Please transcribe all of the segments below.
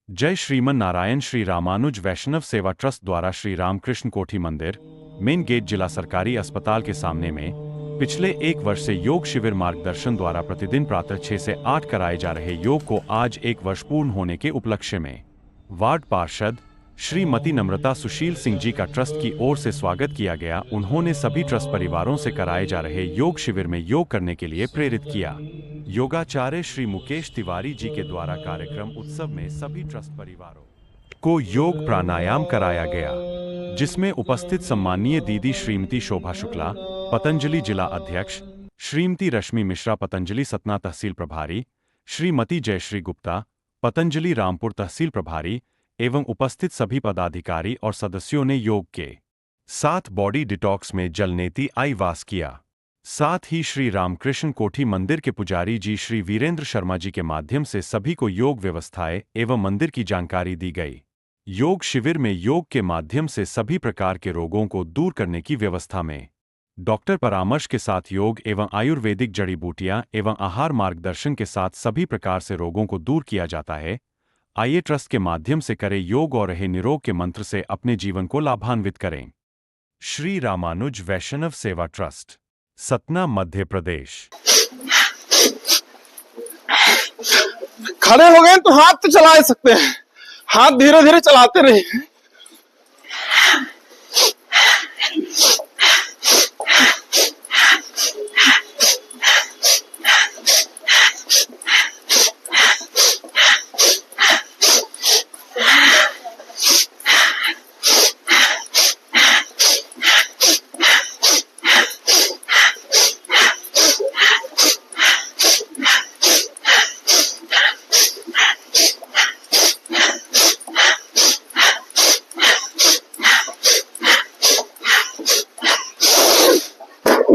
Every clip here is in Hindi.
जय श्रीमन नारायण। श्री रामानुज वैष्णव सेवा ट्रस्ट द्वारा श्री रामकृष्ण कोठी मंदिर, मेन गेट, जिला सरकारी अस्पताल के सामने में पिछले 1 वर्ष से योग शिविर मार्गदर्शन द्वारा प्रतिदिन प्रातः 6 से 8 कराए जा रहे योग को आज 1 वर्ष पूर्ण होने के उपलक्ष्य में वार्ड पार्षद श्रीमती नम्रता सुशील सिंह जी का ट्रस्ट की ओर से स्वागत किया गया। उन्होंने सभी ट्रस्ट परिवारों से कराए जा रहे योग शिविर में योग करने के लिए प्रेरित किया। योगाचार्य श्री मुकेश तिवारी जी के द्वारा कार्यक्रम उत्सव में सभी ट्रस्ट परिवारों को योग प्राणायाम कराया गया, जिसमें उपस्थित सम्मानीय दीदी श्रीमती शोभा शुक्ला, पतंजलि जिला अध्यक्ष, श्रीमती रश्मि मिश्रा, पतंजलि सतना तहसील प्रभारी, श्रीमती जयश्री गुप्ता, पतंजलि रामपुर तहसील प्रभारी एवं उपस्थित सभी पदाधिकारी और सदस्यों ने योग के साथ बॉडी डिटॉक्स में जलनेती आई वास किया। साथ ही श्री रामकृष्ण कोठी मंदिर के पुजारी जी श्री वीरेंद्र शर्मा जी के माध्यम से सभी को योग व्यवस्थाएं एवं मंदिर की जानकारी दी गई। योग शिविर में योग के माध्यम से सभी प्रकार के रोगों को दूर करने की व्यवस्था में डॉक्टर परामर्श के साथ योग एवं आयुर्वेदिक जड़ी बूटियां एवं आहार मार्गदर्शन के साथ सभी प्रकार से रोगों को दूर किया जाता है। आइए ट्रस्ट के माध्यम से करें योग और रहे निरोग के मंत्र से अपने जीवन को लाभान्वित करें। श्री रामानुज वैष्णव सेवा ट्रस्ट, सतना, मध्य प्रदेश। खड़े हो गए तो हाथ तो चला सकते हैं, हाथ धीरे धीरे चलाते रहिए।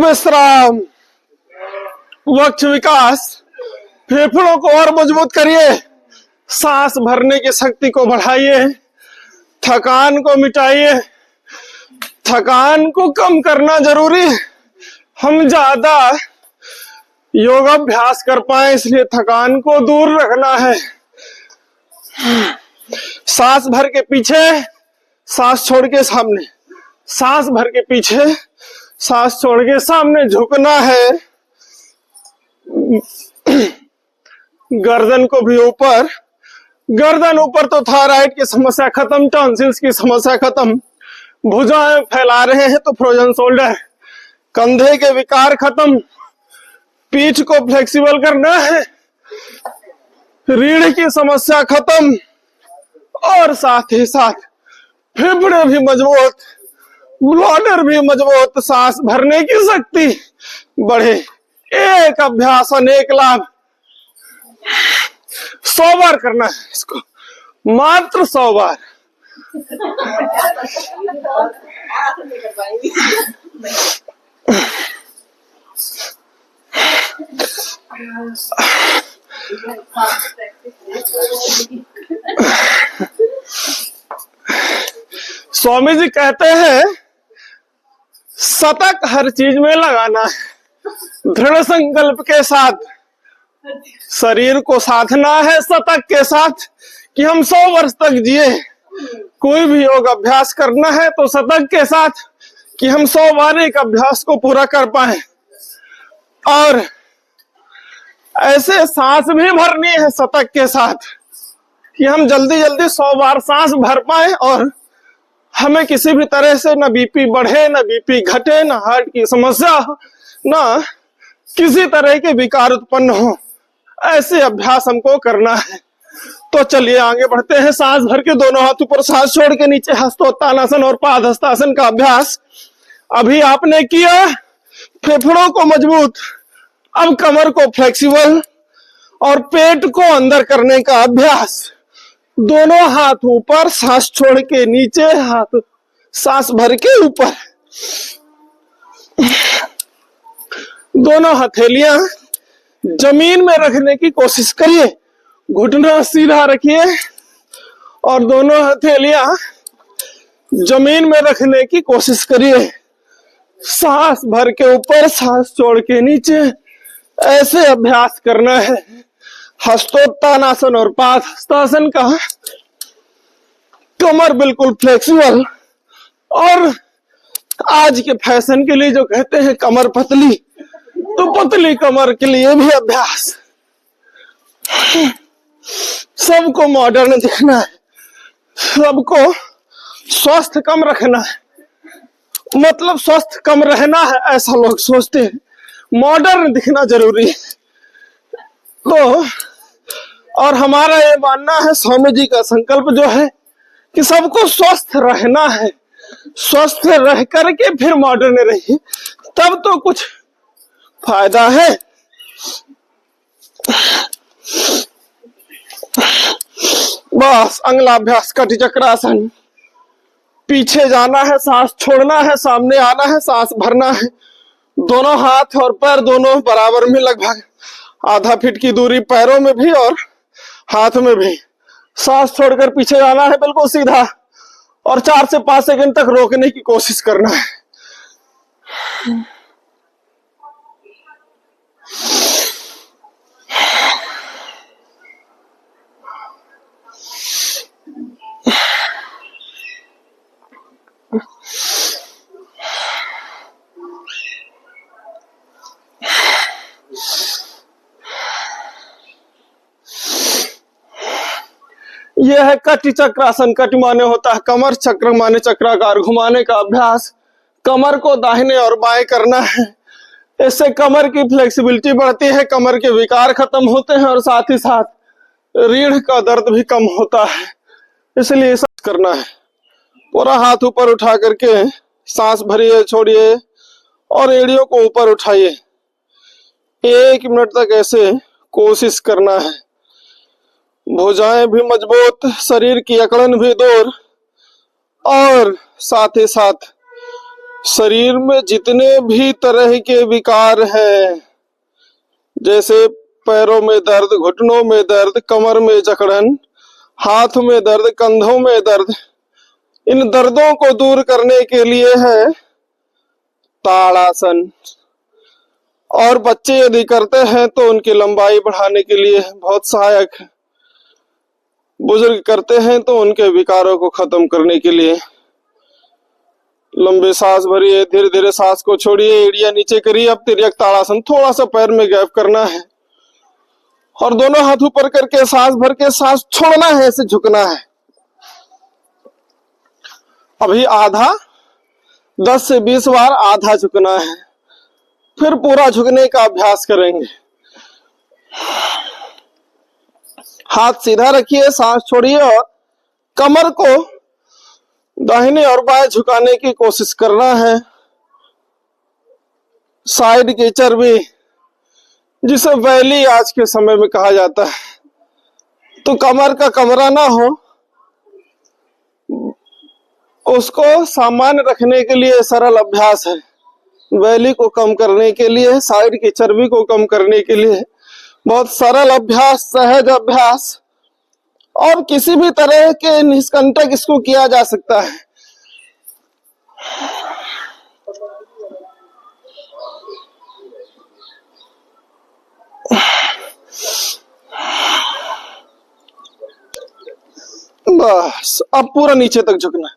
विश्राम, वक्ष विकास, फेफड़ों को और मजबूत करिए, सांस भरने की शक्ति को बढ़ाइए, थकान को मिटाइए। थकान को कम करना जरूरी है। हम ज्यादा योगाभ्यास कर पाए, इसलिए थकान को दूर रखना है। सांस भर के पीछे, सांस छोड़ के सामने, सांस भर के पीछे, सांस छोड़ के सामने झुकना है। गर्दन को भी ऊपर, गर्दन ऊपर तो थायराइड की समस्या खत्म, टॉन्सिल्स की समस्या खत्म। भुजाएं फैला रहे हैं तो फ्रोजन शोल्डर, कंधे के विकार खत्म। पीठ को फ्लेक्सिबल करना है, रीढ़ की समस्या खत्म, और साथ ही साथ फेफड़े भी मजबूत, ब्लडर भी मजबूत, सांस भरने की शक्ति बढ़े। एक अभ्यास अनेक लाभ। 100 बार करना है इसको, मात्र 100 बार। स्वामी जी कहते हैं शतक हर चीज में लगाना है, दृढ़ संकल्प के साथ। शरीर को साधना है शतक के साथ कि हम 100 वर्ष तक जिए। कोई भी योग अभ्यास करना है तो शतक के साथ कि हम 100 बार एक अभ्यास को पूरा कर पाए। और ऐसे सांस भी भरनी है शतक के साथ कि हम जल्दी जल्दी 100 बार सांस भर पाए और हमें किसी भी तरह से न बीपी बढ़े, न बीपी घटे, न हार्ट की समस्या हो, न किसी तरह के विकार उत्पन्न हो। ऐसे अभ्यास हमको करना है। तो चलिए आगे बढ़ते हैं। सांस भर के दोनों हाथ ऊपर, सांस छोड़ के नीचे, हस्तोत्तानासन और पाद हस्तासन का अभ्यास अभी आपने किया। फेफड़ों को मजबूत, अब कमर को फ्लेक्सिबल और पेट को अंदर करने का अभ्यास। दोनों हाथ ऊपर, सांस छोड़ के नीचे, हाथ सांस भर के ऊपर। दोनों हथेलियां जमीन में रखने की कोशिश करिए, घुटना सीधा रखिए और दोनों हथेलियां जमीन में रखने की कोशिश करिए। सांस भर के ऊपर, सांस छोड़ के नीचे, ऐसे अभ्यास करना है। हस्तोत्तानासन और पाद हस्तासन का कमर बिल्कुल फ्लेक्सिबल, और आज के फैशन के लिए जो कहते हैं कमर पतली, तो पतली कमर के लिए भी अभ्यास। सबको मॉडर्न दिखना है, सबको स्वस्थ कम रखना है, मतलब स्वस्थ कम रहना है ऐसा लोग सोचते हैं, मॉडर्न दिखना जरूरी है। तो और हमारा ये मानना है, स्वामी जी का संकल्प जो है कि सबको स्वस्थ रहना है, स्वस्थ रह करके फिर मॉडर्न रहिए, तब तो कुछ फायदा है। बस अंगलाभ्यास, कटी चक्रासन, पीछे जाना है, सांस छोड़ना है, सामने आना है, सांस भरना है। दोनों हाथ और पैर दोनों बराबर में, लगभग आधा फीट की दूरी पैरों में भी और हाथ में भी। सांस छोड़कर पीछे जाना है बिल्कुल सीधा, और 4 से 5 सेकंड तक रोकने की कोशिश करना है। यह है कटि चक्रासन। कटि माने होता है कमर, चक्र माने चक्राकार घुमाने का अभ्यास। कमर को दाहिने और बाएं करना है, इससे कमर की फ्लेक्सिबिलिटी बढ़ती है, कमर के विकार खत्म होते हैं और साथ ही साथ रीढ़ का दर्द भी कम होता है। इसलिए सब करना है। पूरा हाथ ऊपर उठा करके सांस भरिए, छोड़िए और एड़ियों को ऊपर उठाइए। 1 मिनट तक ऐसे कोशिश करना है। भुजाएं भी मजबूत, शरीर की अकड़न भी दूर, और साथ ही साथ शरीर में जितने भी तरह के विकार हैं, जैसे पैरों में दर्द, घुटनों में दर्द, कमर में जकड़न, हाथ में दर्द, कंधों में दर्द, इन दर्दों को दूर करने के लिए है ताड़ासन। और बच्चे यदि करते हैं तो उनकी लंबाई बढ़ाने के लिए बहुत सहायक है। बुजुर्ग करते हैं तो उनके विकारों को खत्म करने के लिए। लंबे सांस भरिए, धीरे धीरे सांस को छोड़िए, एड़ियां नीचे करिए। अब तिर्यक ताड़ासन, थोड़ा सा पैर में गैप करना है और दोनों हाथ ऊपर करके सांस भर के सांस छोड़ना है, ऐसे झुकना है। अभी आधा, 10 से 20 बार आधा झुकना है, फिर पूरा झुकने का अभ्यास करेंगे। हाथ सीधा रखिए, सांस छोड़िए और कमर को दाहिने और बाएं झुकाने की कोशिश करना है। साइड की चर्बी, जिसे वैली आज के समय में कहा जाता है, तो कमर का कमरा ना हो, उसको सामान्य रखने के लिए सरल अभ्यास है। वैली को कम करने के लिए, साइड की चर्बी को कम करने के लिए बहुत सरल अभ्यास, सहज अभ्यास, और किसी भी तरह के निष्कंटक इसको किया जा सकता है। बस अब पूरा नीचे तक झुकना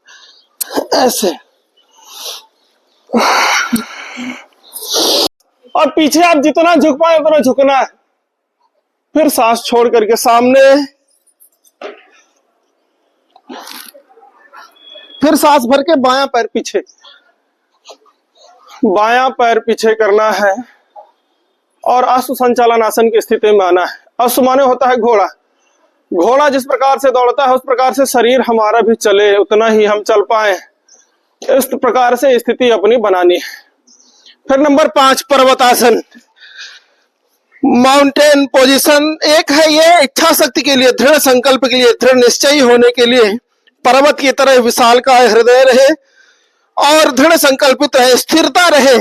ऐसे, और पीछे आप जितना झुक पाए उतना झुकना है। फिर सांस छोड़ करके सामने, फिर सांस भर के बायां पैर पीछे, बायां पैर पीछे करना है और अश्व संचालन आसन की स्थिति में आना है। अश्व माने होता है घोड़ा। घोड़ा जिस प्रकार से दौड़ता है उस प्रकार से शरीर हमारा भी चले, उतना ही हम चल पाए, इस प्रकार से स्थिति अपनी बनानी है। फिर नंबर 5 पर्वतासन, माउंटेन पोजीशन। एक है ये इच्छा शक्ति के लिए, दृढ़ संकल्प के लिए, दृढ़ निश्चयी होने के लिए, पर्वत की तरह विशालकाय हृदय रहे और दृढ़ संकल्पित रहे, स्थिरता रहे,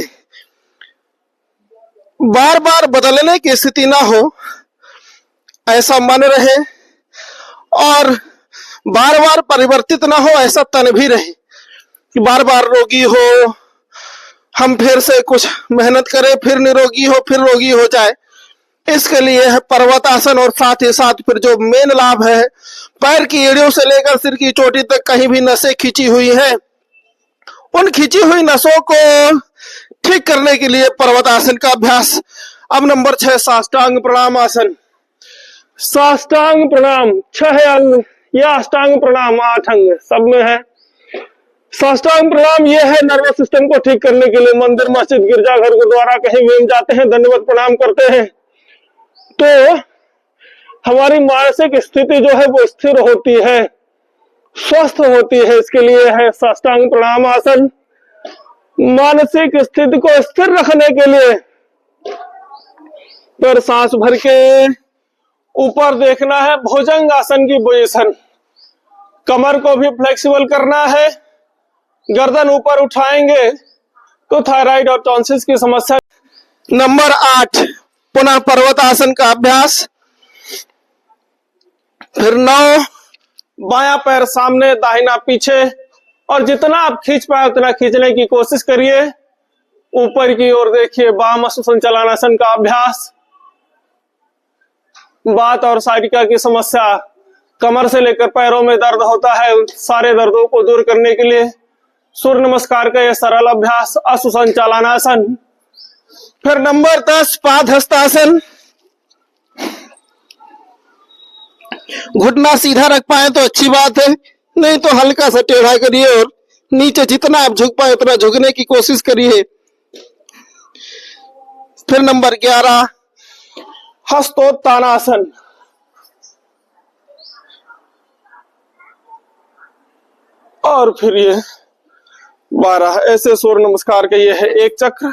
बार बार बदलने की स्थिति ना हो, ऐसा मन रहे, और बार बार परिवर्तित ना हो, ऐसा तन भी रहे कि बार बार रोगी हो, हम फिर से कुछ मेहनत करें, फिर निरोगी हो, फिर रोगी हो जाए, इसके लिए है पर्वतासन, और साथ ही साथ फिर जो मेन लाभ है, पैर की एड़ियों से लेकर सिर की चोटी तक कहीं भी नसें खींची हुई हैं, उन खींची हुई नसों को ठीक करने के लिए पर्वतासन का अभ्यास। अब नंबर 6 साष्टांग प्रणाम आसन। साष्टांग प्रणाम 6 अंग या अष्टांग प्रणाम 8 अंग सब में है। साष्टांग प्रणाम ये है नर्वस सिस्टम को ठीक करने के लिए। मंदिर, मस्जिद, गिरजाघर, गुरुद्वारा कहीं भी जाते हैं, दंडवत प्रणाम करते हैं तो हमारी मानसिक स्थिति जो है वो स्थिर होती है, स्वस्थ होती है। इसके लिए है साष्टांग प्रणाम आसन। मानसिक स्थिति को स्थिर रखने के लिए पर सांस भर के ऊपर देखना है, भुजंग आसन की पोजीशन। कमर को भी फ्लेक्सिबल करना है, गर्दन ऊपर उठाएंगे तो थायराइड और टॉन्सिस की समस्या। नंबर 8 पुनः पर्वतासन का अभ्यास। फिर 9 बायां पैर सामने, दाहिना पीछे, और जितना आप खींच पाए उतना खींचने की कोशिश करिए। ऊपर की ओर देखिए, वाम संचालनासन का अभ्यास। बात और साइटिका की समस्या, कमर से लेकर पैरों में दर्द होता है, उन सारे दर्दों को दूर करने के लिए सूर्य नमस्कार का यह सरल अभ्यास असुसंचालनासन। फिर नंबर 10 पादहस्तासन। घुटना सीधा रख पाए तो अच्छी बात है, नहीं तो हल्का सा टेढ़ा करिए और नीचे जितना आप झुक पाए उतना झुकने की कोशिश करिए। फिर नंबर 11 हस्तोत्थानासन। और फिर ये 12 ऐसे सूर्य नमस्कार का ये है एक चक्र।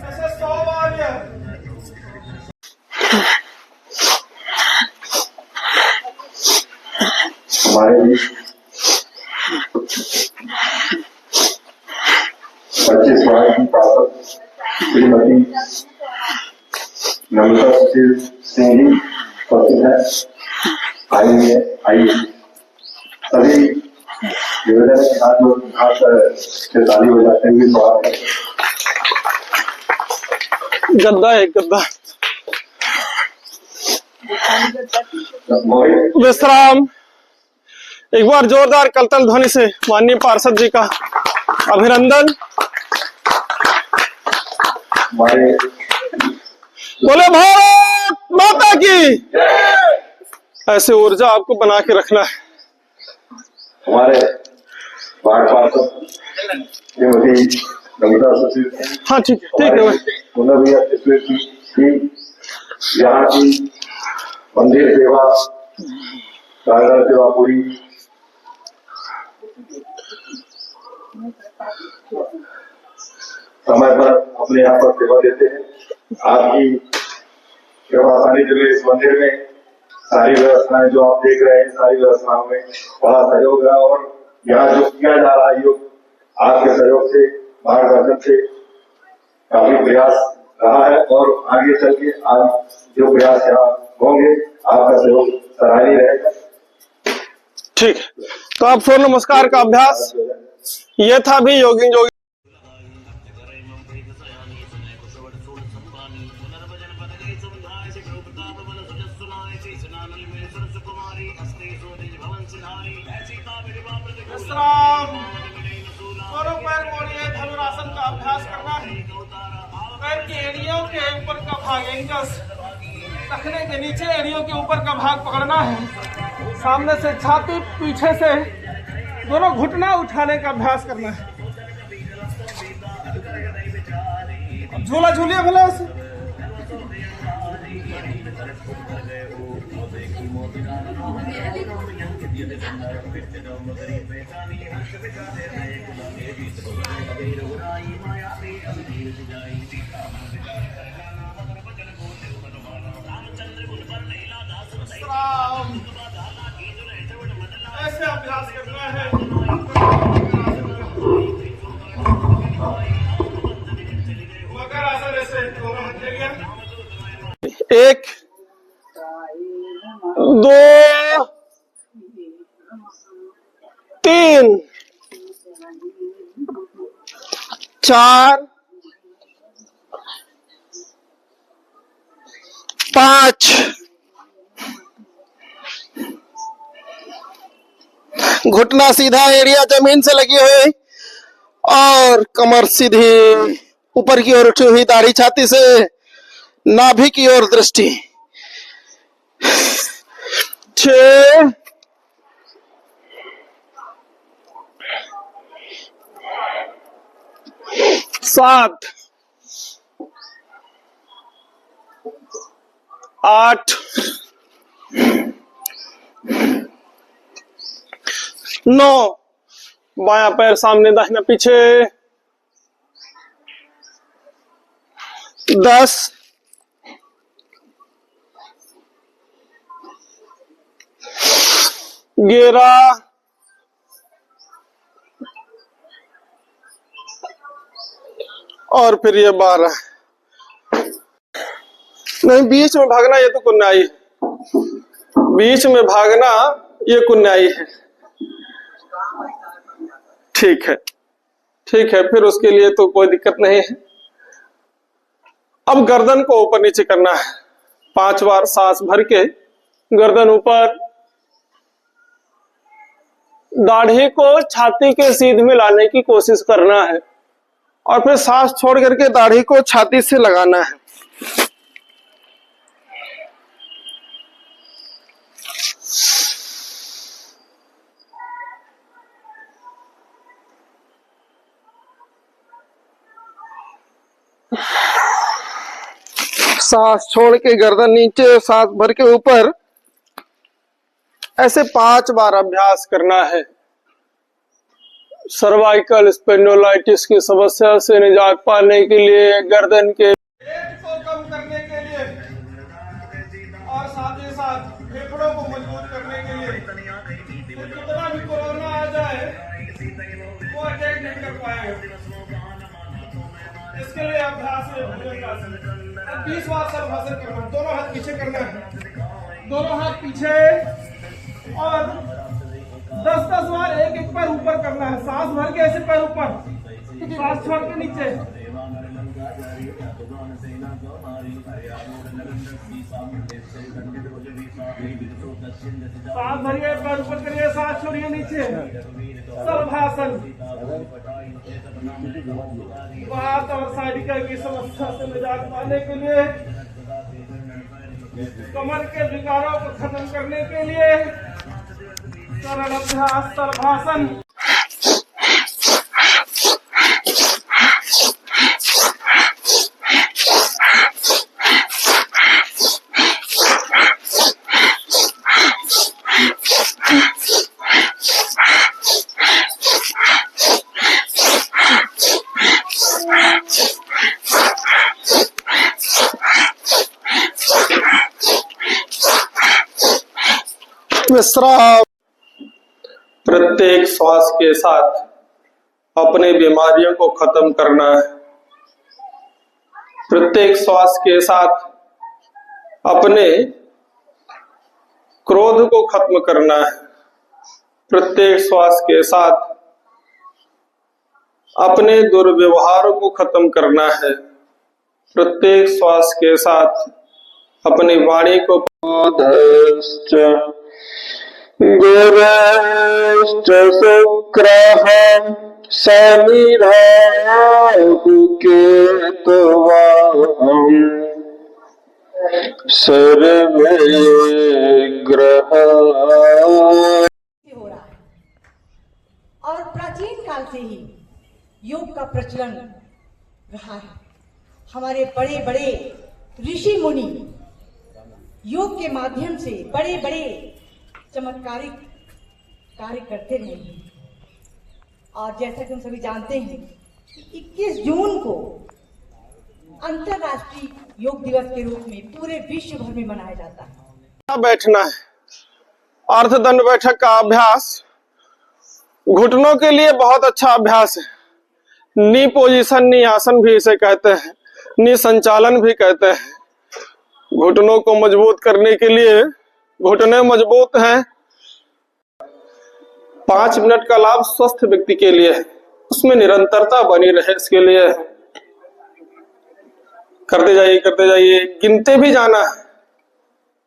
ऐसे 100 बार हमारे 25 वर्ष की ताकत श्रीमती नमिता सुशील सिंह जी उपस्थित है। आइए सभी निवेदन के हाथ से ताली बजाते हुए स्वागत है। गद्दा एक गद्दा विश्राम। एक बार जोरदार कलतल ध्वनि से माननीय पार्षद जी का अभिनंदन। बोले भारत माता की। ऐसे ऊर्जा आपको बना के रखना है। हमारे वार्ड पार्षद श्रीमती नमिता सुशील सिंह, हाँ ठीक है उन्होंने भी यहाँ की मंदिर सेवा, प्रांगण सेवा पूरी समय पर अपने यहाँ पर सेवा देते हैं। आपकी सेवा आसानी के लिए इस मंदिर में सारी व्यवस्थाएं जो आप देख रहे हैं, सारी व्यवस्थाओं में बड़ा सहयोग है और यहाँ जो किया जा रहा है योग आपके सहयोग से, मार्गदर्शन से काफी प्रयास रहा है और आगे चल के आज जो प्रयास यहाँ होंगे आपका सहयोग सराहनीय रहेगा। ठीक, तो आप सूर्य नमस्कार का अभ्यास ये था भी योगी जोगी। दोनों पैर मोड़िए, धनुरासन का अभ्यास करना है। पैर की एड़ियों के ऊपर का भाग एंकल्स, टखने के नीचे एड़ियों के ऊपर का भाग पकड़ना है। सामने से छाती, पीछे से दोनों घुटना उठाने का अभ्यास करना है। झूला झूलिए भला से। ऐसे अभ्यास करना है। मकर आसन ऐसे दोनों हाथ लेंगे। 1 2 3 4 5 घुटना सीधा, एड़िया जमीन से लगी हुई और कमर सीधी ऊपर की ओर उठी हुई, दाढ़ी छाती से नाभि की ओर दृष्टि। 6 7 8 9 बायां पैर सामने, दाहिना पीछे। 10 11 और फिर ये 12। नहीं, बीच में भागना ये तो कुन्नाई है। बीच में भागना ये कुन्नाई है। ठीक है, ठीक है, फिर उसके लिए तो कोई दिक्कत नहीं है। अब गर्दन को ऊपर नीचे करना है। 5 बार सांस भर के गर्दन ऊपर, दाढ़ी को छाती के सीध में लाने की कोशिश करना है और फिर सांस छोड़ करके दाढ़ी को छाती से लगाना है। सांस छोड़ के गर्दन नीचे, सांस भर के ऊपर, ऐसे 5 बार अभ्यास करना है। सर्वाइकल स्पेंडोलाइटिस की समस्या से निजात पाने के लिए, गर्दन के पेट को कम करने के लिए और साथ ही साथ फेफड़ों को मजबूत करने के लिए, तो कितना भी कोरोना आ जाए वो अटैक नहीं कर पाएगा। इसके लिए अभ्यास में 20 बार सर्वासन करना। दोनों हाथ पीछे करना है, दोनों हाथ पीछे, और 10-10 बार एक पैर ऊपर करना है। सांस भर के ऐसे पैर ऊपर, सांस छोड़ के नीचे। सांस भरिए, पैर ऊपर करिए, सांस छोड़िए नीचे। सर्वासन। बात और साइडिका की समस्या से निजात पाने के लिए, कमर के विकारों को खत्म करने के लिए सरल अभ्यास सर्वासन। विश्राम। प्रत्येक श्वास के साथ अपने बीमारियों को खत्म करना है। प्रत्येक श्वास के साथ अपने क्रोध को खत्म करना है। प्रत्येक श्वास के साथ अपने दुर्व्यवहारों को खत्म करना है। प्रत्येक श्वास के साथ अपनी वाणी को बोधश्च गुरश्च शुक्रः शनिराहुकेतुवाम् सर्वे ग्रह हो रहा है। और प्राचीन काल से ही योग का प्रचलन रहा है। हमारे बड़े बड़े ऋषि मुनि योग के माध्यम से बड़े बड़े चमत्कारिक कार्य करते रहे हैं। और जैसा कि हम सभी जानते हैं, 21 जून को अंतर्राष्ट्रीय योग दिवस के रूप में पूरे विश्व भर में मनाया जाता है। बैठना है। अर्धदंड बैठक का अभ्यास घुटनों के लिए बहुत अच्छा अभ्यास है। नी पोजीशन, नी आसन भी इसे कहते हैं, नी संचालन भी कहते हैं। घुटनों को मजबूत करने के लिए घुटने मजबूत हैं। 5 मिनट का लाभ स्वस्थ व्यक्ति के लिए है, उसमें निरंतरता बनी रहे इसके लिए है। करते जाइए, गिनते भी जाना है।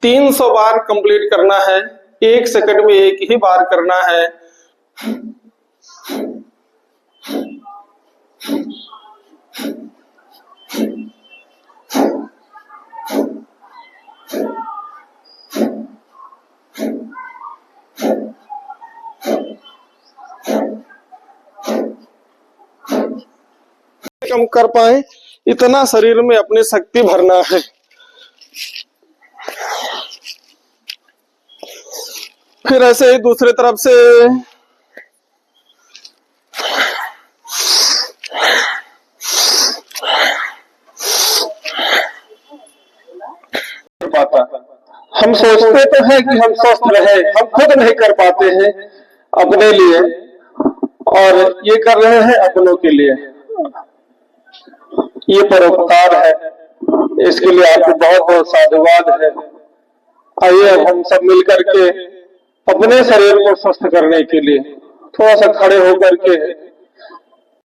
300 बार कंप्लीट करना है। 1 सेकंड में 1 ही बार करना है। कम कर पाए इतना शरीर में अपनी शक्ति भरना है। फिर ऐसे ही दूसरी तरफ से हम सोचते तो हैं कि हम स्वस्थ रहे, हम खुद नहीं कर पाते हैं अपने लिए, और ये कर रहे हैं अपनों के लिए। ये परोपकार है, इसके लिए आपको बहुत बहुत साधुवाद है। आइए अब हम सब मिलकर के अपने शरीर को स्वस्थ करने के लिए थोड़ा सा खड़े होकर के